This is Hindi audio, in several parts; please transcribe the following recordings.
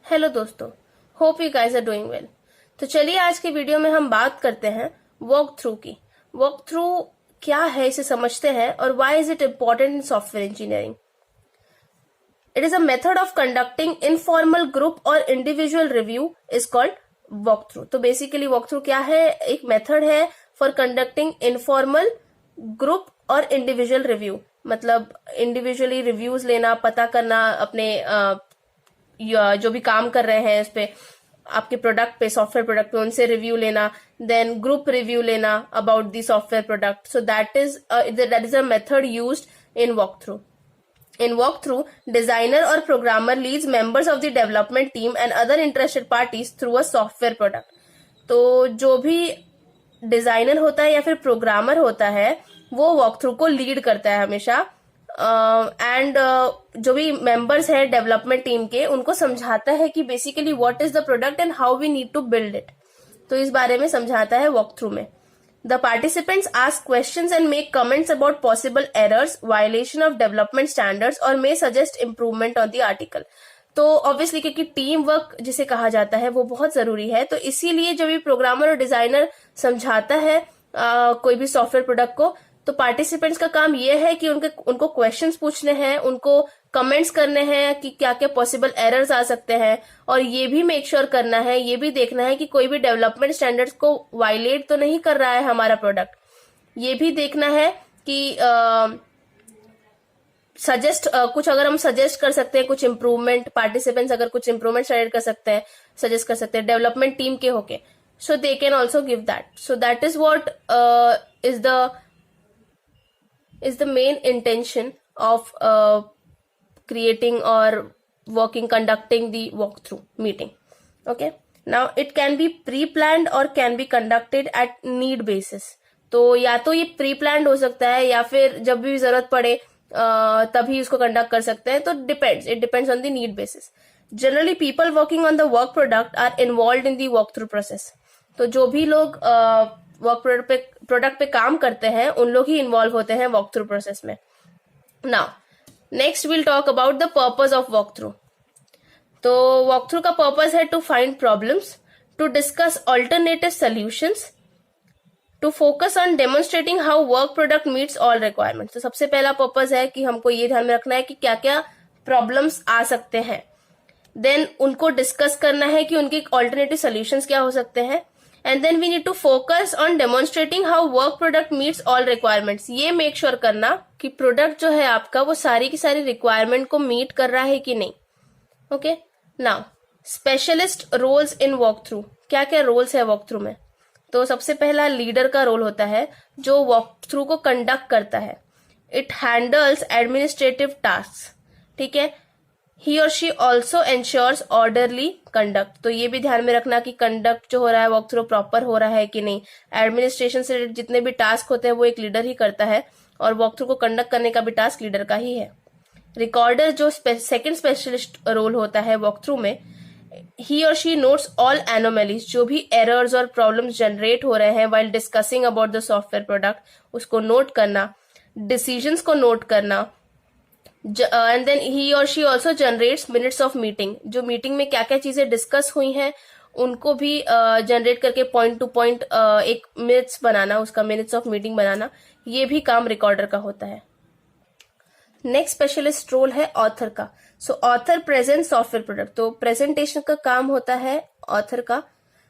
हेलो दोस्तों, hope you guys are doing well. तो चलिए आज के वीडियो में हम बात करते हैं वॉक थ्रू की। वॉक थ्रू क्या है इसे समझते हैं और why is it important in software engineering. It is a method of conducting informal group और individual review is called walk through. तो बेसिकली वॉक थ्रू क्या है, एक मेथड है फॉर कंडक्टिंग इनफॉर्मल ग्रुप और इंडिविजुअल रिव्यू। मतलब इंडिविजुअली रिव्यूज लेना, पता करना अपने जो भी काम कर रहे हैं इस पे, आपके प्रोडक्ट पे, सॉफ्टवेयर प्रोडक्ट पे, उनसे रिव्यू लेना, देन ग्रुप रिव्यू लेना about the software product. So that is a method used in walk through. In walkthrough, designer or programmer leads members of the development team and other interested parties through a software product. तो जो भी डिजाइनर होता है या फिर प्रोग्रामर होता है वो वॉक थ्रू को लीड करता है हमेशा, एंड जो भी मेंबर्स है डेवलपमेंट टीम के उनको समझाता है कि basically what is the product and how we need to build it. तो इस बारे में समझाता है वॉक थ्रू में। The participants ask questions and make comments about possible errors, violation of development standards और may suggest improvement on the article. तो ऑब्वियसली क्योंकि टीम वर्क जिसे कहा जाता है वो बहुत जरूरी है, तो इसीलिए जब भी प्रोग्रामर और डिजाइनर समझाता है कोई भी सॉफ्टवेयर प्रोडक्ट को, तो पार्टिसिपेंट्स का काम ये है कि उनको क्वेश्चंस पूछने हैं, उनको कमेंट्स करने हैं कि क्या क्या पॉसिबल एरर्स आ सकते हैं, और ये भी मेक श्योर करना है, ये भी देखना है कि कोई भी डेवलपमेंट स्टैंडर्ड्स को वायलेट तो नहीं कर रहा है हमारा प्रोडक्ट। ये भी देखना है कि कुछ अगर हम सजेस्ट कर सकते हैं, कुछ इम्प्रूवमेंट, पार्टिसिपेंट्स अगर कुछ इम्प्रूवमेंट कर सकते हैं, सजेस्ट कर सकते हैं डेवलपमेंट टीम के होके, so they can also give that. So that is what is the main intention of creating or conducting the walkthrough meeting. Okay, now it can be pre-planned or can be conducted at need basis. तो या तो ये प्री प्लान्ड हो सकता है या फिर जब भी जरूरत पड़े तभी उसको कंडक्ट कर सकते हैं। तो it depends on the need basis. Generally people working on the work product are involve in the walk through process. तो जो भी लोग वर्क प्रोडक्ट पे काम करते हैं उन लोग ही इन्वॉल्व होते हैं वॉक थ्रू प्रोसेस में। Now next will talk about the purpose of walk through. तो वॉक थ्रू का पर्पस है to find problems, to discuss alternative solutions, to focus on demonstrating how work product meets all requirements. तो सबसे पहला पर्पस है कि हमको ये ध्यान में रखना है कि क्या क्या प्रॉब्लम्स आ सकते हैं, देन उनको डिस्कस करना है कि उनके ऑल्टरनेटिव सॉल्यूशंस क्या हो सकते हैं, and then we need to focus on demonstrating how work product meets all requirements. ये मेक श्योर करना कि प्रोडक्ट जो है आपका वो सारी की सारी रिक्वायरमेंट को मीट कर रहा है कि नहीं। Okay, now specialist roles in walk through. क्या क्या रोल्स है वॉक थ्रू में? तो सबसे पहला लीडर का रोल होता है जो वॉक थ्रू को कंडक्ट करता है। इट हैंडल्स एडमिनिस्ट्रेटिव टास्क, ठीक है। ही और she also ensures orderly conduct. तो ये भी ध्यान में रखना कि कंडक्ट जो हो रहा है वॉक थ्रू प्रॉपर हो रहा है कि नहीं। एडमिनिस्ट्रेशन से रिलेटेड जितने भी टास्क होते हैं वो एक लीडर ही करता है, और वॉक थ्रू को कंडक्ट करने का भी टास्क लीडर का ही है। रिकॉर्डर जो सेकंड स्पेशलिस्ट रोल होता है वॉक थ्रू में, ही और शी नोट्स ऑल एनोमलीज, जो भी एरर्स और प्रॉब्लम्स जनरेट हो रहे हैं while discussing about the software product, उसको नोट करना, डिसीजंस को नोट करना, एंड देन ही और she also generates minutes of meeting. जो मीटिंग में क्या क्या चीजें डिस्कस हुई हैं उनको भी जनरेट करके पॉइंट टू पॉइंट एक मिनट्स बनाना, उसका मिनट्स ऑफ मीटिंग बनाना, ये भी काम रिकॉर्डर का होता है। नेक्स्ट स्पेशलिस्ट रोल है ऑथर का। सो ऑथर प्रेजेंट सॉफ्टवेयर प्रोडक्ट। तो प्रेजेंटेशन का काम होता है ऑथर का।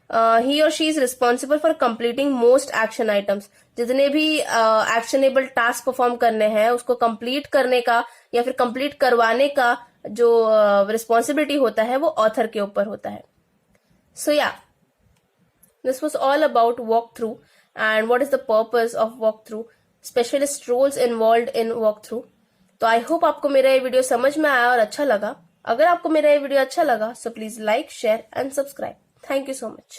ही और she is responsible for completing most action items. जितने भी एक्शनेबल टास्क परफॉर्म करने हैं उसको कंप्लीट करने का या फिर कंप्लीट करवाने का जो रिस्पॉन्सिबिलिटी होता है वो ऑथर के ऊपर होता है। सो या this was all about walk through and what is the purpose of walk through, specialist roles involve in walk through. तो आई होप आपको मेरा ये वीडियो समझ में आया और अच्छा लगा। अगर आपको मेरा ये वीडियो अच्छा लगा so please like, share and subscribe. Thank you so much.